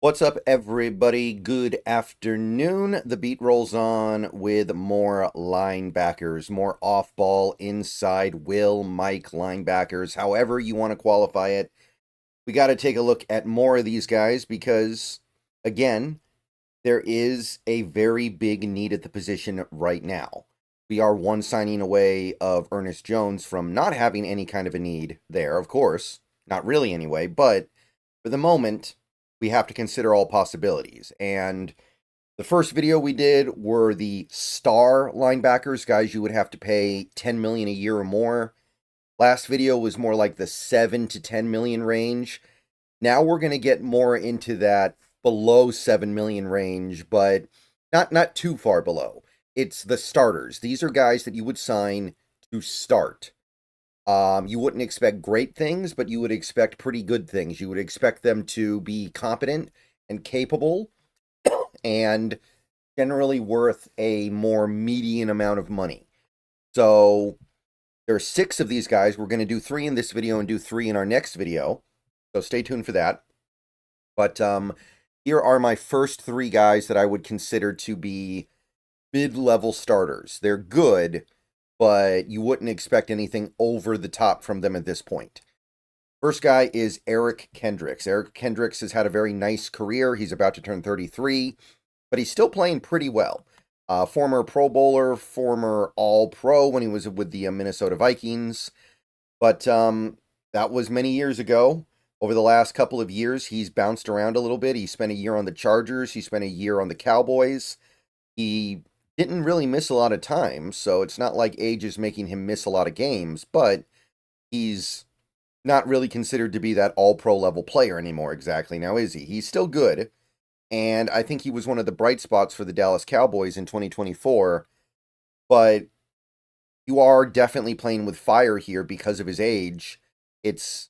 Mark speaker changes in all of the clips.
Speaker 1: What's up, everybody? Good afternoon. The beat rolls on with more linebackers, more off-ball, inside, will, Mike linebackers, however you want to qualify it. We got to take a look at more of these guys because, again, there is a very big need at the position right now. We are one signing away of Ernest Jones from not having any kind of a need there, of course. Not really anyway, but for the moment, we have to consider all possibilities. And the first video we did were the star linebackers, guys you would have to pay 10 million a year or more. Last video was more like the 7 to 10 million range. Now we're going to get more into that below 7 million range, but not too far below. It's the starters. These are guys that you would sign to start. You wouldn't expect great things, but you would expect pretty good things. You would expect them to be competent and capable and generally worth a more median amount of money. So there are 6 of these guys. We're going to do 3 in this video and do 3 in our next video. So stay tuned for that. But here are my first 3 guys that I would consider to be mid-level starters. They're good, but you wouldn't expect anything over the top from them at this point. First guy is Eric Kendricks. Eric Kendricks has had a very nice career. He's about to turn 33, but he's still playing pretty well. Former Pro Bowler, former All-Pro when he was with the Minnesota Vikings, but that was many years ago. Over the last couple of years, he's bounced around a little bit. He spent a year on the Chargers. He spent a year on the Cowboys. He didn't really miss a lot of time, so it's not like age is making him miss a lot of games, but he's not really considered to be that all-pro level player anymore exactly now, is he? He's still good, and I think he was one of the bright spots for the Dallas Cowboys in 2024, but you are definitely playing with fire here because of his age. It's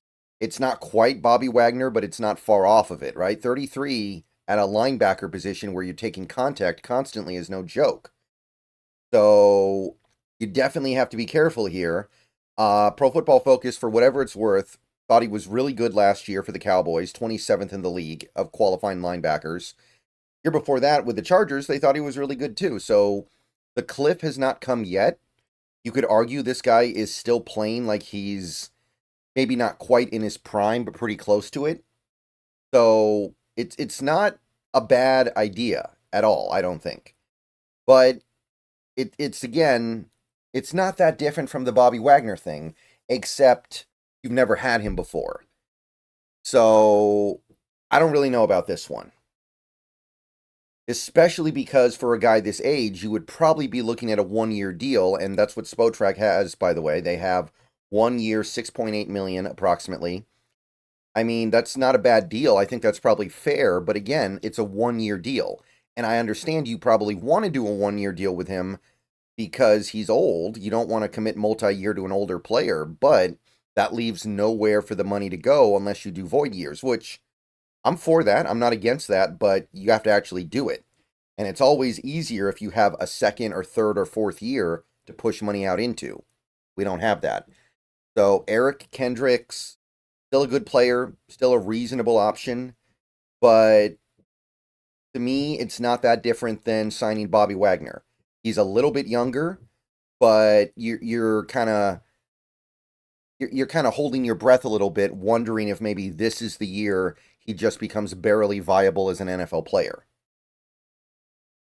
Speaker 1: not quite Bobby Wagner, but it's not far off of it, right? 33 at a linebacker position where you're taking contact constantly is no joke. So you definitely have to be careful here. Pro Football Focus, for whatever it's worth, thought he was really good last year for the Cowboys, 27th in the league of qualifying linebackers. Year before that, with the Chargers, they thought he was really good too. So the cliff has not come yet. You could argue this guy is still playing like he's maybe not quite in his prime, but pretty close to it. So it's not a bad idea at all, I don't think. But it's again, it's not that different from the Bobby Wagner thing, except you've never had him before. So I don't really know about this one. Especially because for a guy this age, you would probably be looking at a 1-year deal, and that's what Spotrac has, by the way. They have 1 year, 6.8 million approximately. I mean, that's not a bad deal. I think that's probably fair, but again, it's a 1-year deal. And I understand you probably want to do a 1-year deal with him because he's old. You don't want to commit multi-year to an older player, but that leaves nowhere for the money to go unless you do void years, which I'm for that. I'm not against that, but you have to actually do it. And it's always easier if you have a second or third or fourth year to push money out into. We don't have that. So Eric Kendricks, still a good player, still a reasonable option, but to me, it's not that different than signing Bobby Wagner. He's a little bit younger, but you're kind of holding your breath a little bit, wondering if maybe this is the year he just becomes barely viable as an NFL player.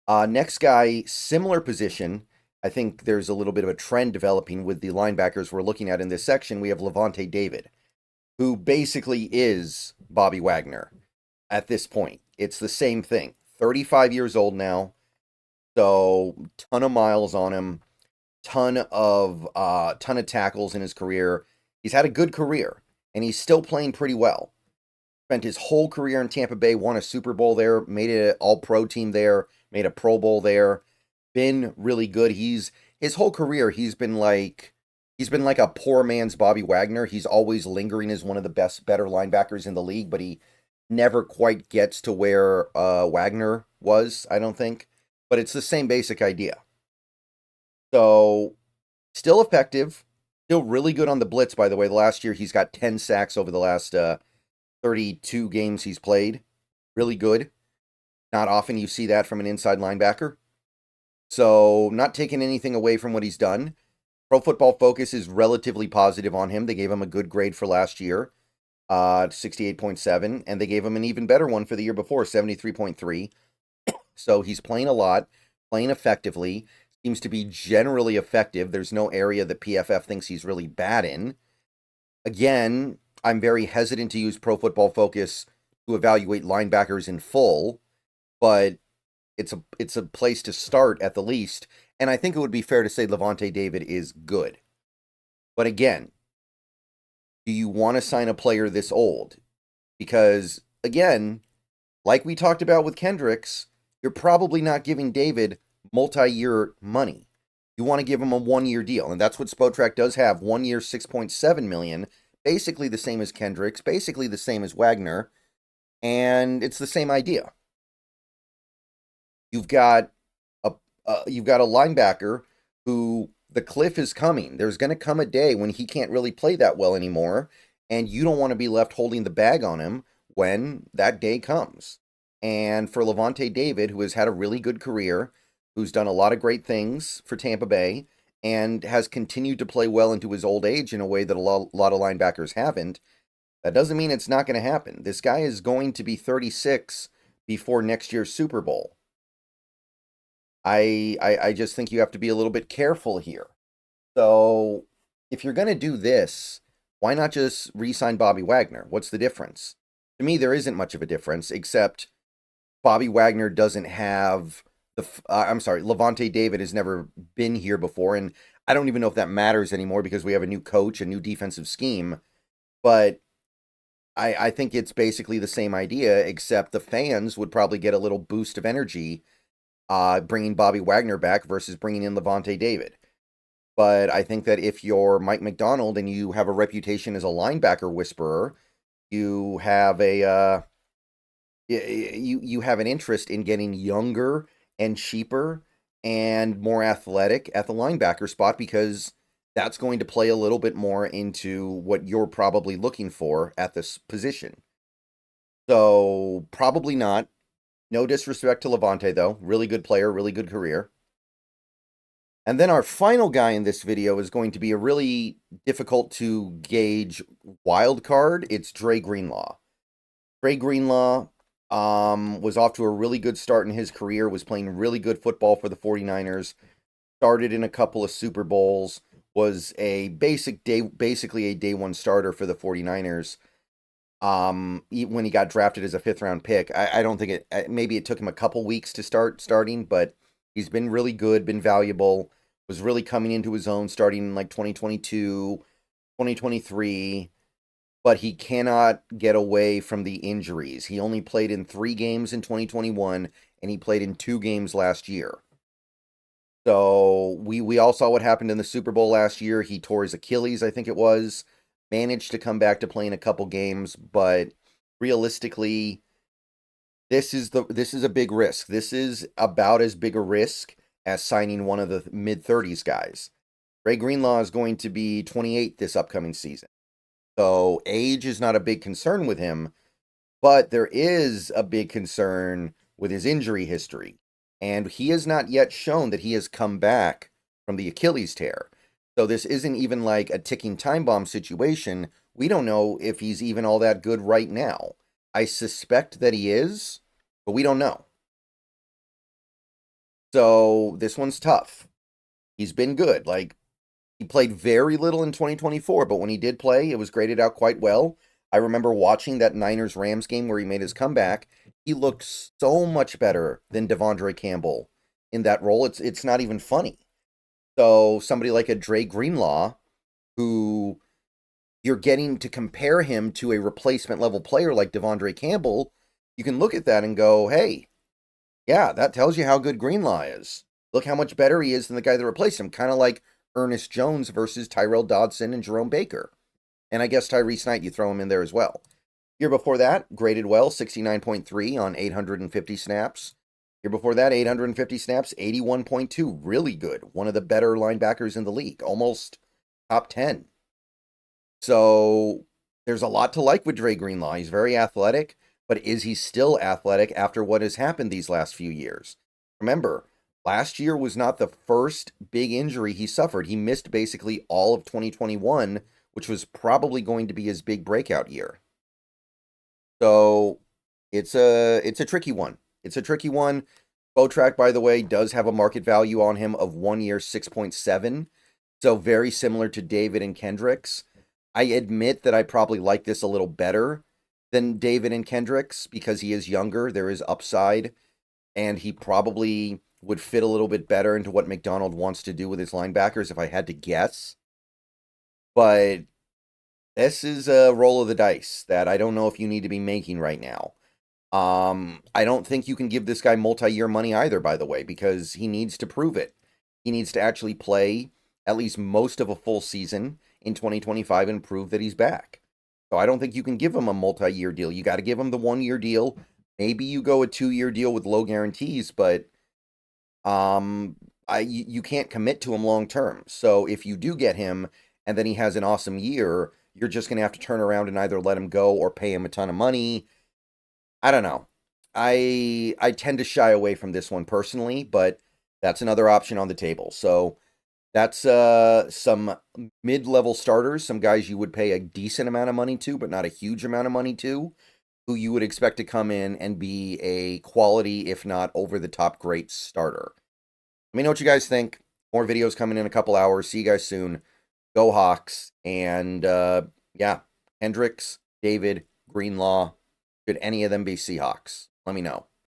Speaker 1: Next guy, similar position. I think there's a little bit of a trend developing with the linebackers we're looking at in this section. We have Lavonte David, who basically is Bobby Wagner at this point. It's the same thing. 35 years old now, so ton of miles on him, ton of tackles in his career. He's had a good career, and he's still playing pretty well. Spent his whole career in Tampa Bay, won a Super Bowl there, made an All-Pro team there, made a Pro Bowl there, been really good. His whole career, he's been like a poor man's Bobby Wagner. He's always lingering as one of the better linebackers in the league, but he never quite gets to where Wagner was, I don't think. But it's the same basic idea. So, still effective, still really good on the blitz, by the way. Last year, he's got 10 sacks over the last 32 games he's played. really good. Not often you see that from an inside linebacker. So, not taking anything away from what he's done. Pro Football Focus is relatively positive on him. They gave him a good grade for last year, 68.7, and they gave him an even better one for the year before, 73.3. So he's playing a lot, playing effectively, seems to be generally effective. There's no area that PFF thinks he's really bad in. Again, I'm very hesitant to use Pro Football Focus to evaluate linebackers in full, but it's a place to start at the least, and I think it would be fair to say Lavonte David is good. But again, do you want to sign a player this old? Because, again, like we talked about with Kendricks, you're probably not giving David multi-year money. You want to give him a one-year deal, and that's what Spotrac does have. 1 year, $6.7 million, basically the same as Kendricks, basically the same as Wagner, and it's the same idea. You've got a linebacker who the cliff is coming. There's going to come a day when he can't really play that well anymore, and you don't want to be left holding the bag on him when that day comes. And for Lavonte David, who has had a really good career, who's done a lot of great things for Tampa Bay, and has continued to play well into his old age in a way that a lot of linebackers haven't, that doesn't mean it's not going to happen. This guy is going to be 36 before next year's Super Bowl. I just think you have to be a little bit careful here. So if you're going to do this, why not just re-sign Bobby Wagner? What's the difference? To me, there isn't much of a difference, except Bobby Wagner doesn't have Lavonte David has never been here before, and I don't even know if that matters anymore because we have a new coach, a new defensive scheme, but I think it's basically the same idea, except the fans would probably get a little boost of energy bringing Bobby Wagner back versus bringing in Lavonte David. But I think that if you're Mike McDonald and you have a reputation as a linebacker whisperer, you have you have an interest in getting younger and cheaper and more athletic at the linebacker spot because that's going to play a little bit more into what you're probably looking for at this position. So probably not. No disrespect to Lavonte, though. Really good player, really good career. And then our final guy in this video is going to be a really difficult to gauge wild card. It's Dre Greenlaw. Dre Greenlaw was off to a really good start in his career, was playing really good football for the 49ers, started in a couple of Super Bowls, was basically a day one starter for the 49ers. When he got drafted as a 5th round pick. I don't think maybe it took him a couple weeks to starting, but he's been really good, been valuable, was really coming into his own starting in like 2022, 2023, but he cannot get away from the injuries. He only played in 3 games in 2021, and he played in 2 games last year. So we all saw what happened in the Super Bowl last year. He tore his Achilles, I think it was. Managed to come back to playing a couple games, but realistically, this is a big risk. This is about as big a risk as signing one of the mid-30s guys. Dre Greenlaw is going to be 28 this upcoming season. So age is not a big concern with him, but there is a big concern with his injury history. And he has not yet shown that he has come back from the Achilles tear. So this isn't even like a ticking time bomb situation. We don't know if he's even all that good right now. I suspect that he is, but we don't know. So this one's tough. He's been good. Like, he played very little in 2024, but when he did play, it was graded out quite well. I remember watching that Niners-Rams game where he made his comeback. He looked so much better than Devondre Campbell in that role. It's not even funny. So somebody like a Dre Greenlaw, who you're getting to compare him to a replacement level player like Devondre Campbell, you can look at that and go, hey, yeah, that tells you how good Greenlaw is. Look how much better he is than the guy that replaced him. Kind of like Ernest Jones versus Tyrell Dodson and Jerome Baker. And I guess Tyrese Knight, you throw him in there as well. Year before that, graded well, 69.3 on 850 snaps. Year before that, 850 snaps, 81.2. Really good. One of the better linebackers in the league. Almost top 10. So there's a lot to like with Dre Greenlaw. He's very athletic. But is he still athletic after what has happened these last few years? Remember, last year was not the first big injury he suffered. He missed basically all of 2021, which was probably going to be his big breakout year. So it's a tricky one. It's a tricky one. Botrack, by the way, does have a market value on him of 1 year 6.7. So very similar to David and Kendricks. I admit that I probably like this a little better than David and Kendricks because he is younger. There is upside, and he probably would fit a little bit better into what McDonald wants to do with his linebackers if I had to guess. But this is a roll of the dice that I don't know if you need to be making right now. I don't think you can give this guy multi-year money either, by the way, because he needs to prove it. He needs to actually play at least most of a full season in 2025 and prove that he's back. So I don't think you can give him a multi-year deal. You got to give him the 1 year deal. Maybe you go a 2 year deal with low guarantees, but you can't commit to him long term. So if you do get him and then he has an awesome year, you're just going to have to turn around and either let him go or pay him a ton of money. I don't know. I tend to shy away from this one personally, but that's another option on the table. So that's some mid-level starters, some guys you would pay a decent amount of money to, but not a huge amount of money to, who you would expect to come in and be a quality, if not over-the-top great starter. Let me know what you guys think. More videos coming in a couple hours. See you guys soon. Go Hawks. And, yeah, Kendricks, David, Greenlaw. Should any of them be Seahawks? Let me know.